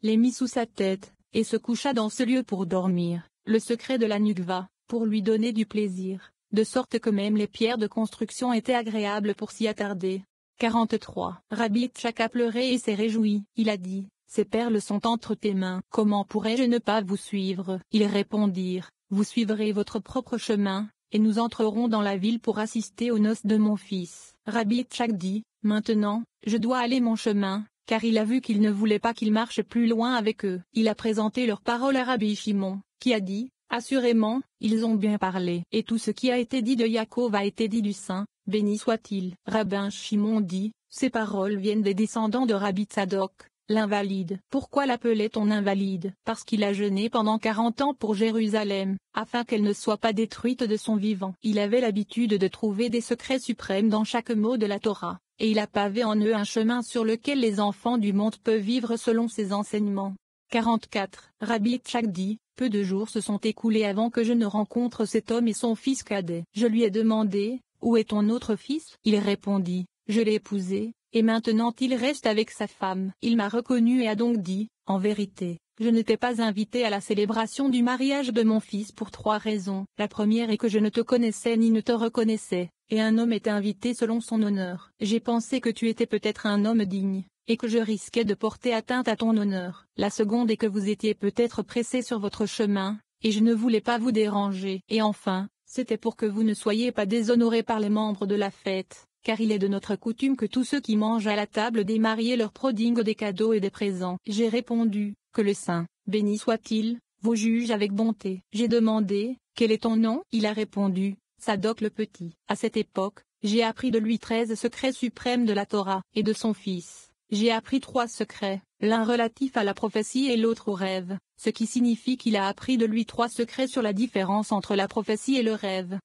les mit sous sa tête, et se coucha dans ce lieu pour dormir, le secret de la Nukva, pour lui donner du plaisir, de sorte que même les pierres de construction étaient agréables pour s'y attarder. 43. Rabbi Tchak a pleuré et s'est réjoui. Il a dit, ces perles sont entre tes mains. Comment pourrais-je ne pas vous suivre? Ils répondirent, vous suivrez votre propre chemin, et nous entrerons dans la ville pour assister aux noces de mon fils. Rabbi Tchak dit, maintenant, je dois aller mon chemin, car il a vu qu'ils ne voulaient pas qu'il marche plus loin avec eux. Il a présenté leurs paroles à Rabbi Shimon, qui a dit, assurément, ils ont bien parlé. Et tout ce qui a été dit de Yaakov a été dit du Saint, béni soit-il. Rabbin Shimon dit, ces paroles viennent des descendants de Rabbi Tzadok, l'invalide. Pourquoi l'appelait-on invalide? Parce qu'il a jeûné pendant 40 ans pour Jérusalem, afin qu'elle ne soit pas détruite de son vivant. Il avait l'habitude de trouver des secrets suprêmes dans chaque mot de la Torah, et il a pavé en eux un chemin sur lequel les enfants du monde peuvent vivre selon ses enseignements. 44. Rabbi Tchak dit, peu de jours se sont écoulés avant que je ne rencontre cet homme et son fils cadet. Je lui ai demandé, où est ton autre fils? Il répondit, je l'ai épousé, et maintenant il reste avec sa femme. Il m'a reconnu et a donc dit, en vérité, je ne t'ai pas invité à la célébration du mariage de mon fils pour 3 raisons. La première est que je ne te connaissais ni ne te reconnaissais, et un homme est invité selon son honneur. J'ai pensé que tu étais peut-être un homme digne, et que je risquais de porter atteinte à ton honneur. La seconde est que vous étiez peut-être pressé sur votre chemin, et je ne voulais pas vous déranger. Et enfin, c'était pour que vous ne soyez pas déshonorés par les membres de la fête, car il est de notre coutume que tous ceux qui mangent à la table des mariés leur prodiguent des cadeaux et des présents. J'ai répondu, que le Saint, béni soit-il, vous juge avec bonté. J'ai demandé, quel est ton nom? Il a répondu, Sadok le Petit. À cette époque, j'ai appris de lui 13 secrets suprêmes de la Torah, et de son fils. J'ai appris 3 secrets, l'un relatif à la prophétie et l'autre au rêve, ce qui signifie qu'il a appris de lui 3 secrets sur la différence entre la prophétie et le rêve.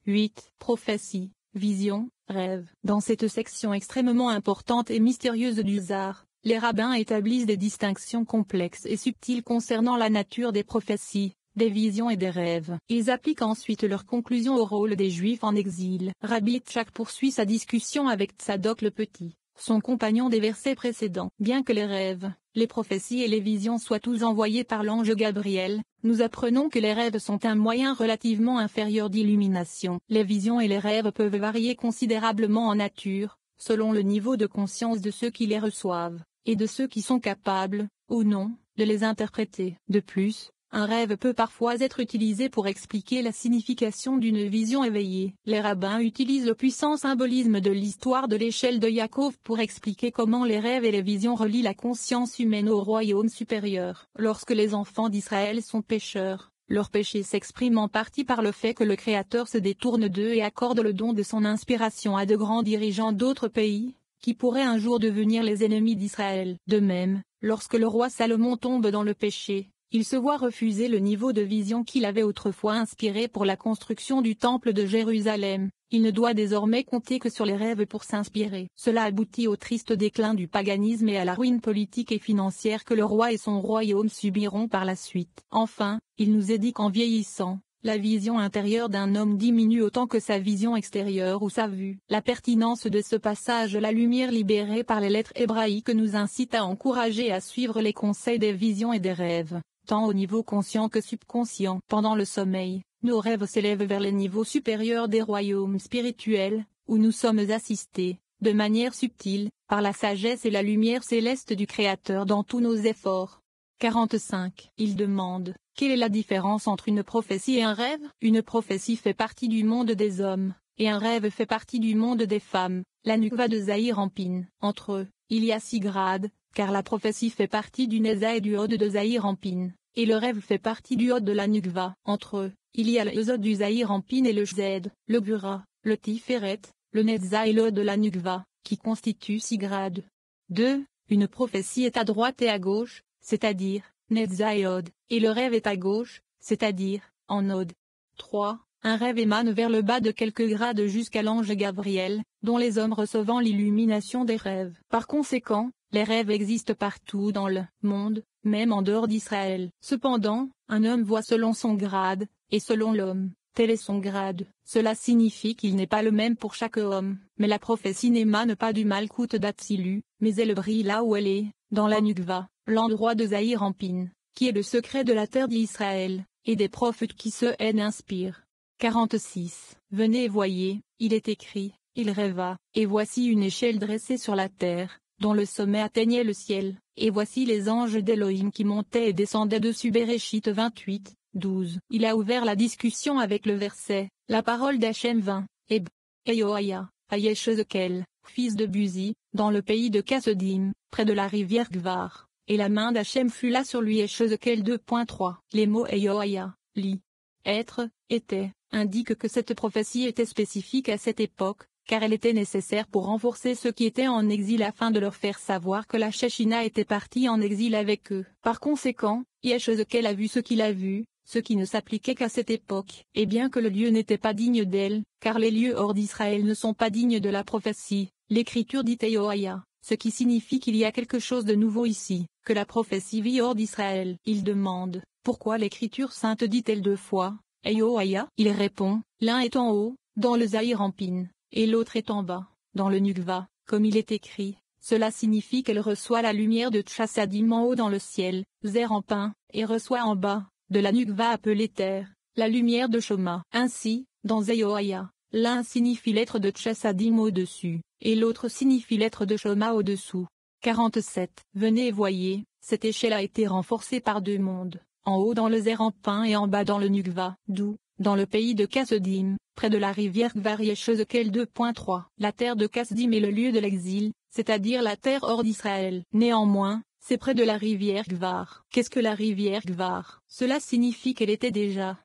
8. Prophétie, vision, rêve. Dans cette section extrêmement importante et mystérieuse du Zohar, les rabbins établissent des distinctions complexes et subtiles concernant la nature des prophéties, des visions et des rêves. Ils appliquent ensuite leurs conclusions au rôle des Juifs en exil. Rabbi Tchak poursuit sa discussion avec Tzadok le Petit, son compagnon des versets précédents. Bien que les rêves, les prophéties et les visions soient tous envoyés par l'ange Gabriel, nous apprenons que les rêves sont un moyen relativement inférieur d'illumination. Les visions et les rêves peuvent varier considérablement en nature, selon le niveau de conscience de ceux qui les reçoivent, et de ceux qui sont capables, ou non, de les interpréter. De plus, un rêve peut parfois être utilisé pour expliquer la signification d'une vision éveillée. Les rabbins utilisent le puissant symbolisme de l'histoire de l'échelle de Yaakov pour expliquer comment les rêves et les visions relient la conscience humaine au royaume supérieur. Lorsque les enfants d'Israël sont pécheurs, leur péché s'exprime en partie par le fait que le Créateur se détourne d'eux et accorde le don de son inspiration à de grands dirigeants d'autres pays, qui pourraient un jour devenir les ennemis d'Israël. De même, lorsque le roi Salomon tombe dans le péché, il se voit refuser le niveau de vision qu'il avait autrefois inspiré pour la construction du temple de Jérusalem. Il ne doit désormais compter que sur les rêves pour s'inspirer. Cela aboutit au triste déclin du paganisme et à la ruine politique et financière que le roi et son royaume subiront par la suite. Enfin, il nous est dit qu'en vieillissant, la vision intérieure d'un homme diminue autant que sa vision extérieure ou sa vue. La pertinence de ce passage, la lumière libérée par les lettres hébraïques nous incite à encourager à suivre les conseils des visions et des rêves, tant au niveau conscient que subconscient. Pendant le sommeil, nos rêves s'élèvent vers les niveaux supérieurs des royaumes spirituels, où nous sommes assistés, de manière subtile, par la sagesse et la lumière céleste du Créateur dans tous nos efforts. 45. Il demande, quelle est la différence entre une prophétie et un rêve? Une prophétie fait partie du monde des hommes, et un rêve fait partie du monde des femmes. La Nukva de Zahir Anpin. Entre eux, il y a 6 grades, car la prophétie fait partie du Neza et du Hod de Zahir Anpin, et le rêve fait partie du Hod de la Nukva. Entre eux, il y a le Yesod du Zahir Anpin et le Zed, le Gura, le Tiferet, le Netza et le Hod de la Nukva, qui constituent 6 grades. 2. Une prophétie est à droite et à gauche, c'est-à-dire, Netza et Hod, et le rêve est à gauche, c'est-à-dire, en Hod. 3. Un rêve émane vers le bas de quelques grades jusqu'à l'ange Gabriel, dont les hommes recevant l'illumination des rêves. Par conséquent, les rêves existent partout dans le monde, même en dehors d'Israël. Cependant, un homme voit selon son grade, et selon l'homme, tel est son grade. Cela signifie qu'il n'est pas le même pour chaque homme. Mais la prophétie n'émane pas du Malkout d'Atsilu, mais elle brille là où elle est, dans la Nukva. l'endroit de Zahir Ampin, qui est le secret de la terre d'Israël, et des prophètes qui se haine inspirent. 46. Venez et voyez, il est écrit, il rêva, et voici une échelle dressée sur la terre, dont le sommet atteignait le ciel, et voici les anges d'Élohim qui montaient et descendaient dessus. Bereshit 28, 12. Il a ouvert la discussion avec le verset, la parole d'Hachem vint, et Yoaya, à Yeshezkel, fils de Buzi, dans le pays de Kassedim, près de la rivière Gvar, et la main d'Hachem fut là sur lui. Yeshezkel 2.3. Les mots Yoaya, li, être, était, indiquent que cette prophétie était spécifique à cette époque, car elle était nécessaire pour renforcer ceux qui étaient en exil afin de leur faire savoir que la Shekhinah était partie en exil avec eux. Par conséquent, Yeshezkel a vu ce qu'il a vu, ce qui ne s'appliquait qu'à cette époque, et bien que le lieu n'était pas digne d'elle, car les lieux hors d'Israël ne sont pas dignes de la prophétie, l'écriture dit Yoaya, ce qui signifie qu'il y a quelque chose de nouveau ici, que la prophétie vit hors d'Israël. Il demande, pourquoi l'écriture sainte dit-elle deux fois, Yoaya? Il répond, l'un est en haut, dans le Zahir Ampin, et l'autre est en bas, dans le Nukva, comme il est écrit. Cela signifie qu'elle reçoit la lumière de Tchassadim en haut dans le ciel, Zahir Ampin, et reçoit en bas, de la Nukva appelée terre, la lumière de Shoma. Ainsi, dans Yoaya, l'un signifie l'être de Tchassadim au-dessus, et l'autre signifie l'être de Shoma au-dessous. 47. Venez et voyez, cette échelle a été renforcée par deux mondes, en haut dans le Zahir Ampin et en bas dans le Nukva, d'où, dans le pays de Kassedim, près de la rivière Gvar. Yeshezkel 2.3. La terre de Kassedim est le lieu de l'exil, c'est-à-dire la terre hors d'Israël. Néanmoins, c'est près de la rivière Gvar. Qu'est-ce que la rivière Gvar? Cela signifie qu'elle était déjà,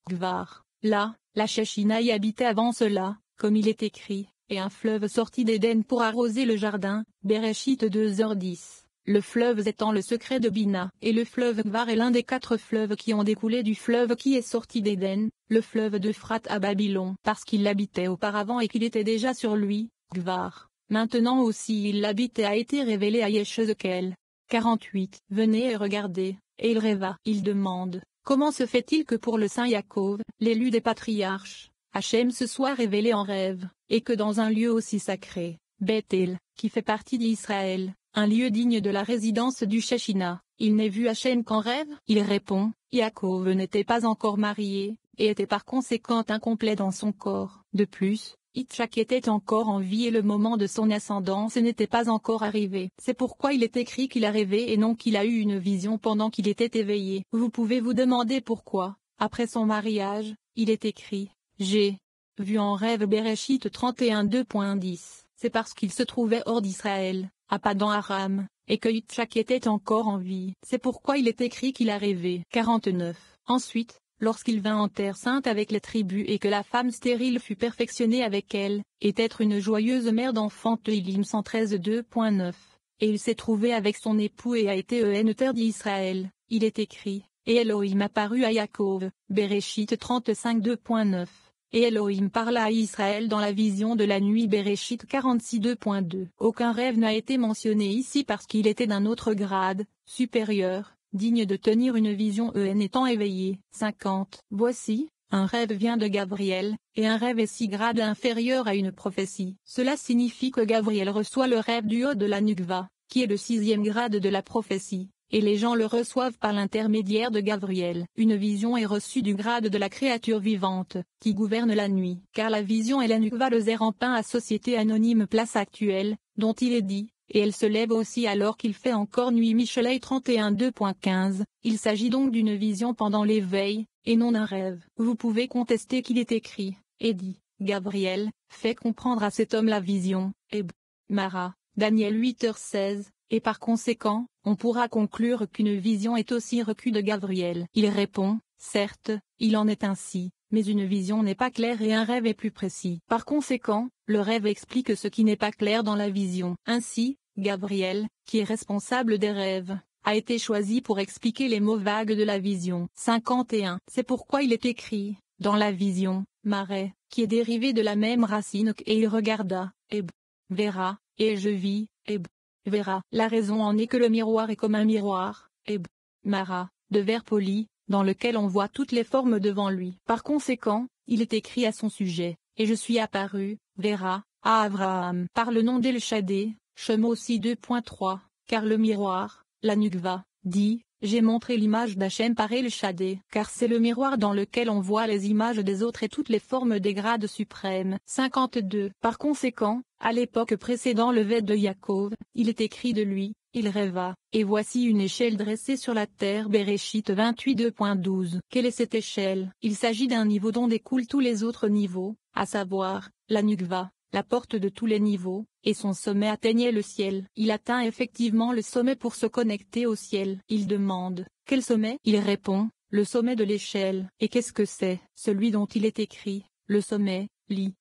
Gvar. Là, la Shekhinah y habitait avant cela, comme il est écrit, et un fleuve sortit d'Éden pour arroser le jardin. Bereshit 2h10. Le fleuve étant le secret de Bina, et le fleuve Gvar est l'un des 4 fleuves qui ont découlé du fleuve qui est sorti d'Éden, le fleuve d'Euphrate à Babylone, parce qu'il l'habitait auparavant et qu'il était déjà sur lui, Gvar. Maintenant aussi il l'habite et a été révélé à Yeshezkel. 48. Venez et regardez, et il rêva. Il demande, comment se fait-il que pour le saint Yaakov, l'élu des patriarches, Hachem se soit révélé en rêve, et que dans un lieu aussi sacré, Bethel, qui fait partie d'Israël, un lieu digne de la résidence du Shekhinah, il n'ait vu Hachem qu'en rêve? Il répond, Yaakov n'était pas encore marié, et était par conséquent incomplet dans son corps. De plus, Itchak était encore en vie et le moment de son ascendance n'était pas encore arrivé. C'est pourquoi il est écrit qu'il a rêvé et non qu'il a eu une vision pendant qu'il était éveillé. Vous pouvez vous demander pourquoi, après son mariage, il est écrit, j'ai vu en rêve. Bereshit 31 2.10. C'est parce qu'il se trouvait hors d'Israël, à Padan Aram, et que Itchak était encore en vie. C'est pourquoi il est écrit qu'il a rêvé. 49. Ensuite, lorsqu'il vint en terre sainte avec les tribus et que la femme stérile fut perfectionnée avec elle, et être une joyeuse mère d'enfants. Tehillim 113 2.9. Et il s'est trouvé avec son époux et a été en terre d'Israël. Il est écrit, et Elohim apparut à Yaakov. Bereshit 35 2.9. Et Elohim parla à Israël dans la vision de la nuit. Bereshit 46 2.2. Aucun rêve n'a été mentionné ici parce qu'il était d'un autre grade, supérieur, digne de tenir une vision en étant éveillé. 50. Voici, un rêve vient de Gabriel, et un rêve est 6 grades inférieur à une prophétie. Cela signifie que Gabriel reçoit le rêve du haut de la Nukva, qui est le 6e grade de la prophétie, et les gens le reçoivent par l'intermédiaire de Gabriel. Une vision est reçue du grade de la créature vivante, qui gouverne la nuit. Car la vision est la Nukva, le Zahir Ampin à société anonyme place actuelle, dont il est dit, et elle se lève aussi alors qu'il fait encore nuit. Michelet 31 2.15. Il s'agit donc d'une vision pendant l'éveil, et non d'un rêve. Vous pouvez contester qu'il est écrit, et dit, Gabriel, fait comprendre à cet homme la vision, et Mara, Daniel 8h16, et par conséquent, on pourra conclure qu'une vision est aussi reçue de Gabriel. Il répond, certes, il en est ainsi, mais une vision n'est pas claire et un rêve est plus précis. Par conséquent, le rêve explique ce qui n'est pas clair dans la vision. Ainsi, Gabriel, qui est responsable des rêves, a été choisi pour expliquer les mots vagues de la vision. 51. C'est pourquoi il est écrit, dans la vision, Marais, qui est dérivé de la même racine et il regarda, et verra, et je vis, et verra. La raison en est que le miroir est comme un miroir, et Mara, de verre poli, dans lequel on voit toutes les formes devant lui. Par conséquent, il est écrit à son sujet, et je suis apparu, verra, à Abraham par le nom d'El Shaddai, Shemo aussi 2.3, car le miroir, la Nukva, dit, j'ai montré l'image d'Hachem par El-Shaddai, car c'est le miroir dans lequel on voit les images des autres et toutes les formes des grades suprêmes. 52. Par conséquent, à l'époque précédant le Vêt de Yaakov, il est écrit de lui, il rêva, et voici une échelle dressée sur la terre. Bereshit 28 2.12. Quelle est cette échelle? Il s'agit d'un niveau dont découlent tous les autres niveaux, à savoir, la Nukva, la porte de tous les niveaux, et son sommet atteignait le ciel. Il atteint effectivement le sommet pour se connecter au ciel. Il demande, quel sommet? Il répond, le sommet de l'échelle. Et qu'est-ce que c'est? Celui dont il est écrit, le sommet, lit,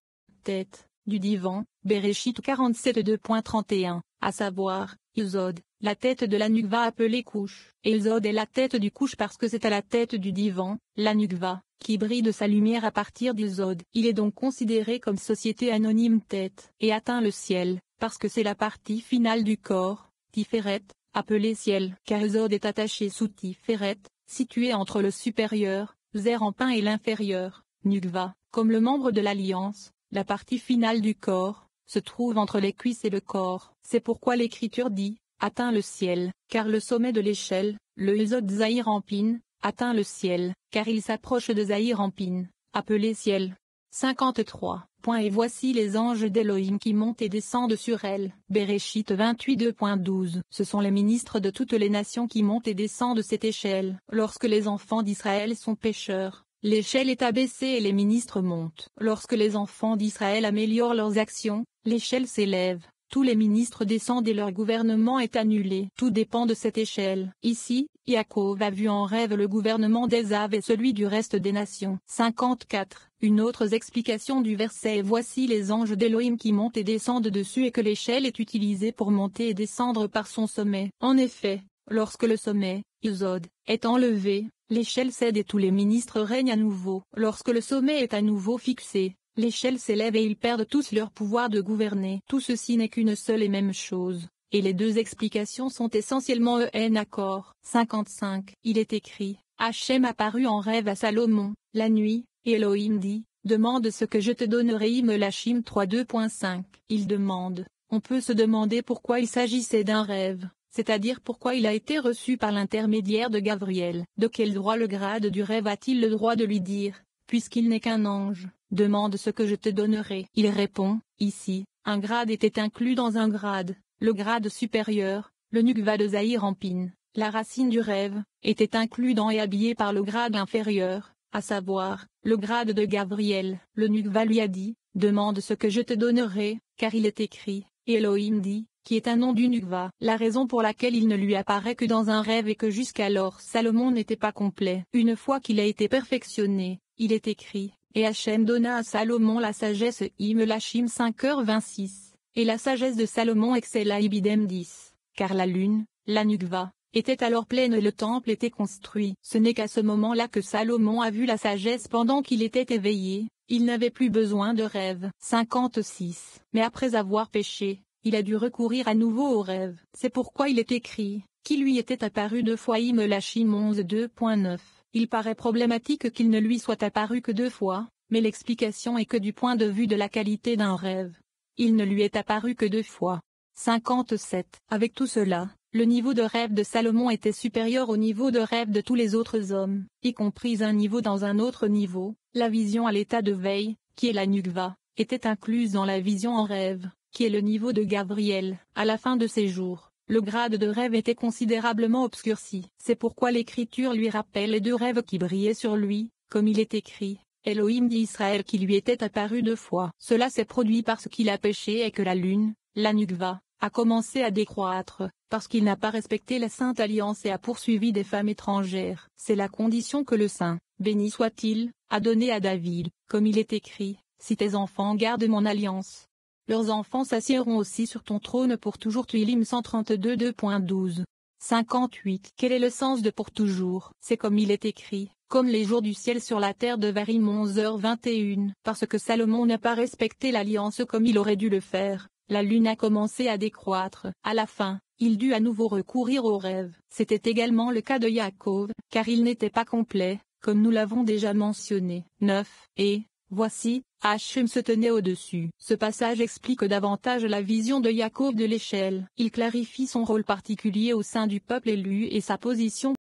tête, du divan. Bereshit 47 2.31, à savoir, Yesod, la tête de la Nukva appelée couche. Et Yesod est la tête du couche parce que c'est à la tête du divan, la Nukva, qui brille de sa lumière à partir d'Yesod. Il est donc considéré comme société anonyme tête, et atteint le ciel, parce que c'est la partie finale du corps, Tiferet, appelée ciel. Car Yesod est attaché sous Tiferet, situé entre le supérieur, Zer en pain et l'inférieur, Nukva, comme le membre de l'alliance, la partie finale du corps, se trouve entre les cuisses et le corps. C'est pourquoi l'Écriture dit, atteint le ciel, car le sommet de l'échelle, le Yesod Zahir Anpin, atteint le ciel, car il s'approche de Zahir Anpin, appelé ciel. 53. Et voici les anges d'Élohim qui montent et descendent sur elle. Bereshit 28 2.12. Ce sont les ministres de toutes les nations qui montent et descendent cette échelle. Lorsque les enfants d'Israël sont pécheurs, l'échelle est abaissée et les ministres montent. Lorsque les enfants d'Israël améliorent leurs actions, l'échelle s'élève. Tous les ministres descendent et leur gouvernement est annulé. Tout dépend de cette échelle. Ici, Yaakov a vu en rêve le gouvernement d'Ésav et celui du reste des nations. 54. Une autre explication du verset est voici les anges d'Élohim qui montent et descendent dessus et que l'échelle est utilisée pour monter et descendre par son sommet. En effet, lorsque le sommet, Yesod, est enlevé, l'échelle cède et tous les ministres règnent à nouveau. Lorsque le sommet est à nouveau fixé, l'échelle s'élève et ils perdent tous leur pouvoir de gouverner. Tout ceci n'est qu'une seule et même chose, et les deux explications sont essentiellement en accord. 55. Il est écrit, Hachem apparut en rêve à Salomon, la nuit, et Elohim dit, demande ce que je te donnerai. Melachim 3 2.5. Il demande, on peut se demander pourquoi il s'agissait d'un rêve, c'est-à-dire pourquoi il a été reçu par l'intermédiaire de Gabriel. De quel droit le grade du rêve a-t-il le droit de lui dire, puisqu'il n'est qu'un ange, demande ce que je te donnerai. Il répond, ici, un grade était inclus dans un grade, le grade supérieur, le Nukva de Zahir Anpin, la racine du rêve, était inclus dans et habillé par le grade inférieur, à savoir, le grade de Gabriel. Le Nukva lui a dit, demande ce que je te donnerai, car il est écrit, et Elohim dit, qui est un nom du Nukva. La raison pour laquelle il ne lui apparaît que dans un rêve est que jusqu'alors Salomon n'était pas complet. Une fois qu'il a été perfectionné, il est écrit, et Hachem donna à Salomon la sagesse. Melachim 5h26. Et la sagesse de Salomon excella ibidem 10. Car la lune, la Nukva, était alors pleine et le temple était construit. Ce n'est qu'à ce moment-là que Salomon a vu la sagesse pendant qu'il était éveillé, il n'avait plus besoin de rêve. 56. Mais après avoir péché, il a dû recourir à nouveau au rêve. C'est pourquoi il est écrit, qui lui était apparu 2 fois. Melachim 11 2.9. Il paraît problématique qu'il ne lui soit apparu que 2 fois, mais l'explication est que du point de vue de la qualité d'un rêve, il ne lui est apparu que 2 fois. 57. Avec tout cela, le niveau de rêve de Salomon était supérieur au niveau de rêve de tous les autres hommes, y compris un niveau dans un autre niveau. La vision à l'état de veille, qui est la Nukva, était incluse dans la vision en rêve, qui est le niveau de Gabriel. À la fin de ses jours, le grade de rêve était considérablement obscurci. C'est pourquoi l'Écriture lui rappelle les 2 rêves qui brillaient sur lui, comme il est écrit, Elohim d'Israël qui lui était apparu 2 fois. Cela s'est produit parce qu'il a péché et que la lune, la Nukva, a commencé à décroître, parce qu'il n'a pas respecté la Sainte Alliance et a poursuivi des femmes étrangères. C'est la condition que le Saint, béni soit-il, a donnée à David, comme il est écrit, si tes enfants gardent mon alliance, leurs enfants s'assiéront aussi sur ton trône pour toujours. Tuilim 132 2.12. 58. Quel est le sens de pour toujours? C'est comme il est écrit, comme les jours du ciel sur la terre. Devarim 11h21. Parce que Salomon n'a pas respecté l'alliance comme il aurait dû le faire, la lune a commencé à décroître. À la fin, il dut à nouveau recourir au rêve. C'était également le cas de Yaakov, car il n'était pas complet, comme nous l'avons déjà mentionné. 9. Et Voici, Hachum se tenait au-dessus. Ce passage explique davantage la vision de Yaakov de l'échelle. Il clarifie son rôle particulier au sein du peuple élu et sa position